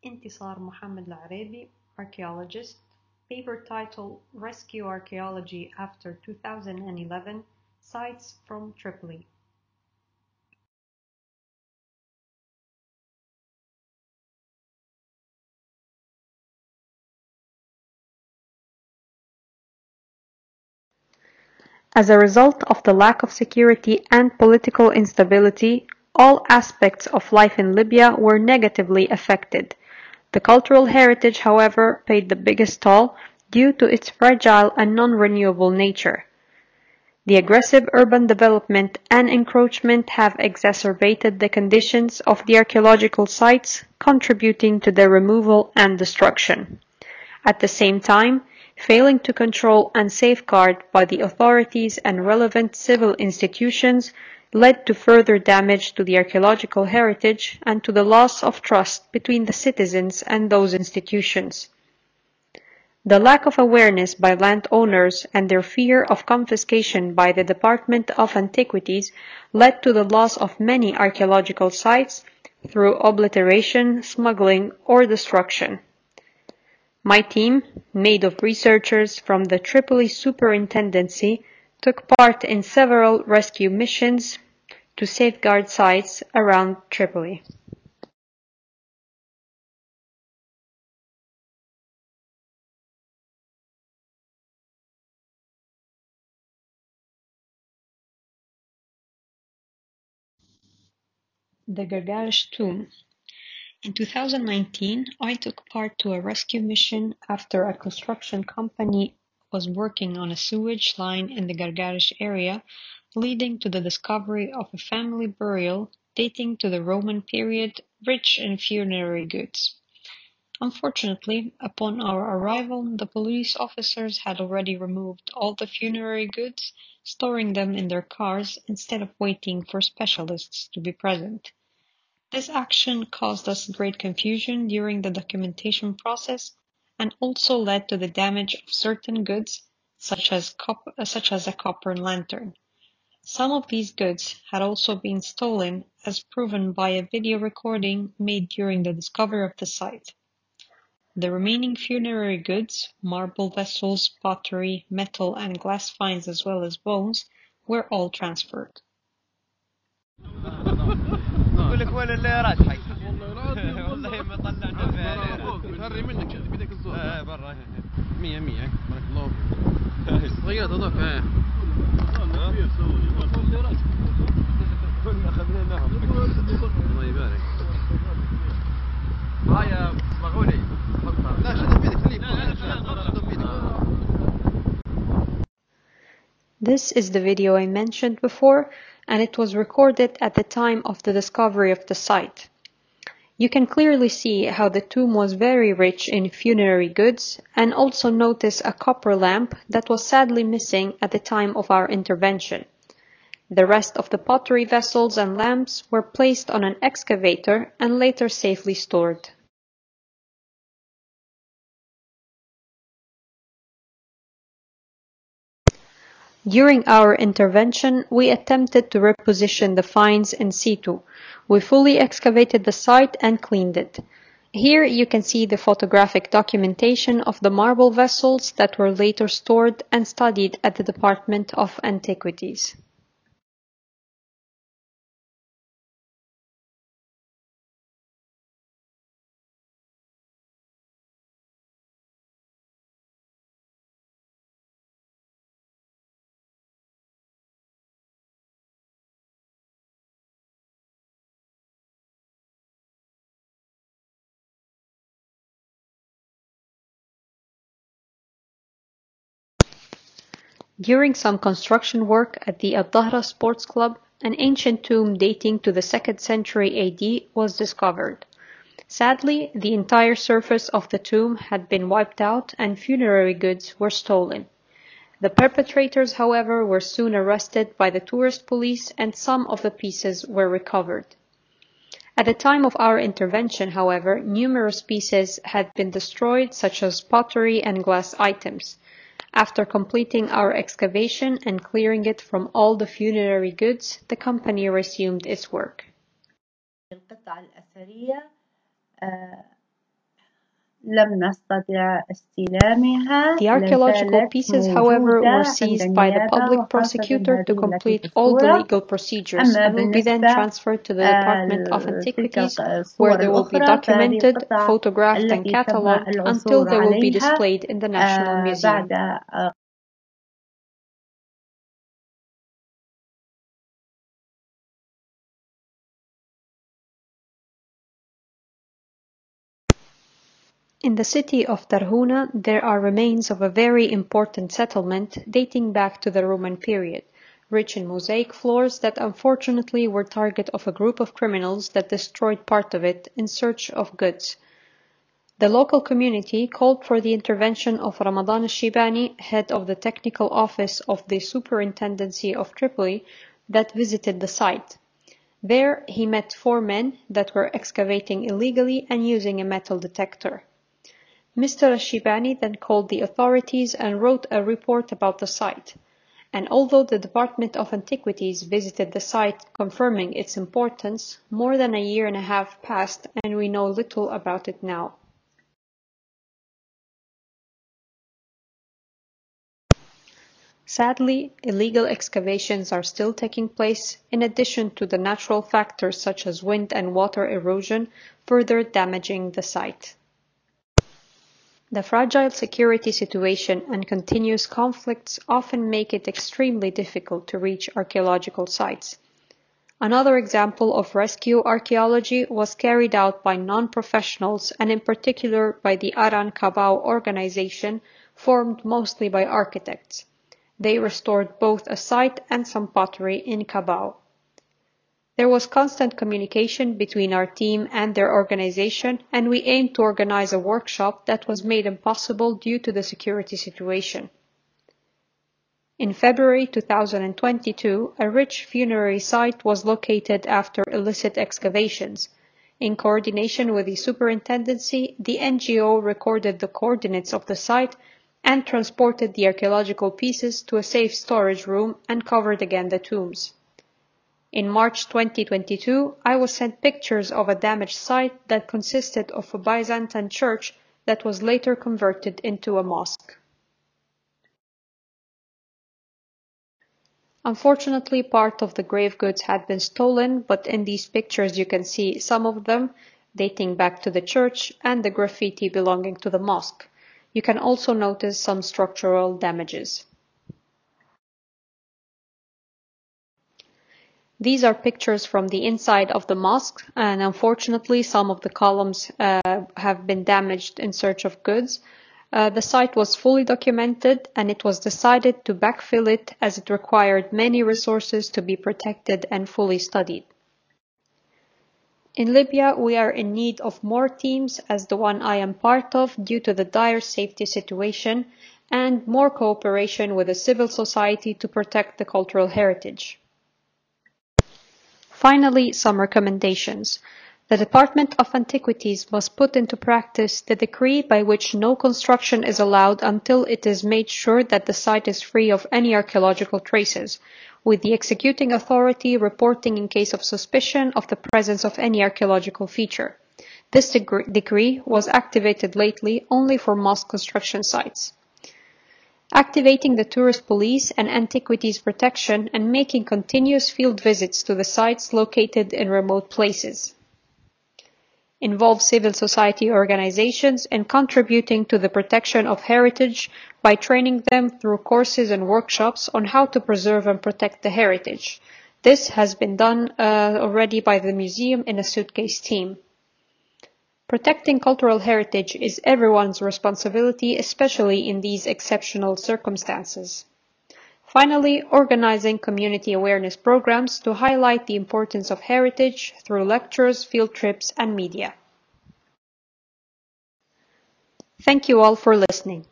Intisar Mohammed Al-Arabi, archaeologist, paper title Rescue Archaeology After 2011, Sites from Tripoli. As a result of the lack of security and political instability, all aspects of life in Libya were negatively affected. The cultural heritage, however, paid the biggest toll due to its fragile and non-renewable nature. The aggressive urban development and encroachment have exacerbated the conditions of the archaeological sites, contributing to their removal and destruction. At the same time, failing to control and safeguard by the authorities and relevant civil institutions led to further damage to the archaeological heritage and to the loss of trust between the citizens and those institutions. The lack of awareness by landowners and their fear of confiscation by the Department of Antiquities led to the loss of many archaeological sites through obliteration, smuggling, or destruction. My team, made of researchers from the Tripoli Superintendency, took part in several rescue missions to safeguard sites around Tripoli. The Gargarish Tomb. In 2019, I took part to a rescue mission after a construction company was working on a sewage line in the Gargarish area, leading to the discovery of a family burial dating to the Roman period, rich in funerary goods. Unfortunately, upon our arrival, the police officers had already removed all the funerary goods, storing them in their cars instead of waiting for specialists to be present. This action caused us great confusion during the documentation process and also led to the damage of certain goods, such as a copper lantern. Some of these goods had also been stolen, as proven by a video recording made during the discovery of the site. The remaining funerary goods, marble vessels, pottery, metal and glass finds as well as bones, were all transferred. يقول لك ولا اللي راجحك والله ما طلعنا فيها هري منك بدك الزور برا 100 100 بارك الله فيك غيرت اضاف كنا اخذناهم الله يبارك هاي مغولي لا شد بيدك خليك This is the video I mentioned before, and it was recorded at the time of the discovery of the site. You can clearly see how the tomb was very rich in funerary goods, and also notice a copper lamp that was sadly missing at the time of our intervention. The rest of the pottery vessels and lamps were placed on an excavator and later safely stored. During our intervention, we attempted to reposition the finds in situ. We fully excavated the site and cleaned it. Here you can see the photographic documentation of the marble vessels that were later stored and studied at the Department of Antiquities. During some construction work at the Al-Dahra Sports Club, an ancient tomb dating to the 2nd century AD was discovered. Sadly, the entire surface of the tomb had been wiped out and funerary goods were stolen. The perpetrators, however, were soon arrested by the tourist police and some of the pieces were recovered. At the time of our intervention, however, numerous pieces had been destroyed, such as pottery and glass items. After completing our excavation and clearing it from all the funerary goods, the company resumed its work. القطع الأثرية لم نستطع استلامها. The archaeological لازالت pieces, however, were موجودة عند seized by the النيابة public وخاصة prosecutor to هذه التي في complete all the الصورة. legal procedures أما and will be then بالنسبة transferred to the Department of تلك Antiquities, الصور where they will be الأخرى فهذه documented, القطع photographed and التي تم catalogued until العثور they will be عليها displayed in the National Museum. بعد In the city of Tarhuna, there are remains of a very important settlement dating back to the Roman period, rich in mosaic floors that unfortunately were target of a group of criminals that destroyed part of it in search of goods. The local community called for the intervention of Ramadan al-Shibani, head of the technical office of the Superintendency of Tripoli, that visited the site. There, he met 4 men that were excavating illegally and using a metal detector. Mr. al-Shibani then called the authorities and wrote a report about the site. And although the Department of Antiquities visited the site confirming its importance, more than a year and a half passed and we know little about it now. Sadly, illegal excavations are still taking place, in addition to the natural factors such as wind and water erosion, further damaging the site. The fragile security situation and continuous conflicts often make it extremely difficult to reach archaeological sites. Another example of rescue archaeology was carried out by non-professionals and in particular by the Aran Kabao organization, formed mostly by architects. They restored both a site and some pottery in Kabao. There was constant communication between our team and their organization, and we aimed to organize a workshop that was made impossible due to the security situation. In February 2022, a rich funerary site was located after illicit excavations. In coordination with the superintendency, the NGO recorded the coordinates of the site and transported the archaeological pieces to a safe storage room and covered again the tombs. In March 2022, I was sent pictures of a damaged site that consisted of a Byzantine church that was later converted into a mosque. Unfortunately, part of the grave goods had been stolen, but in these pictures you can see some of them dating back to the church and the graffiti belonging to the mosque. You can also notice some structural damages. These are pictures from the inside of the mosque, and unfortunately some of the columns have been damaged in search of goods. The site was fully documented and it was decided to backfill it as it required many resources to be protected and fully studied. In Libya, we are in need of more teams as the one I am part of due to the dire safety situation, and more cooperation with the civil society to protect the cultural heritage. Finally, some recommendations. The Department of Antiquities must put into practice the decree by which no construction is allowed until it is made sure that the site is free of any archaeological traces, with the executing authority reporting in case of suspicion of the presence of any archaeological feature. This decree was activated lately only for mosque construction sites. Activating the tourist police and antiquities protection and making continuous field visits to the sites located in remote places. Involve civil society organizations in contributing to the protection of heritage by training them through courses and workshops on how to preserve and protect the heritage. This has been done already by the museum in a suitcase team. Protecting cultural heritage is everyone's responsibility, especially in these exceptional circumstances. Finally, organizing community awareness programs to highlight the importance of heritage through lectures, field trips, and media. Thank you all for listening.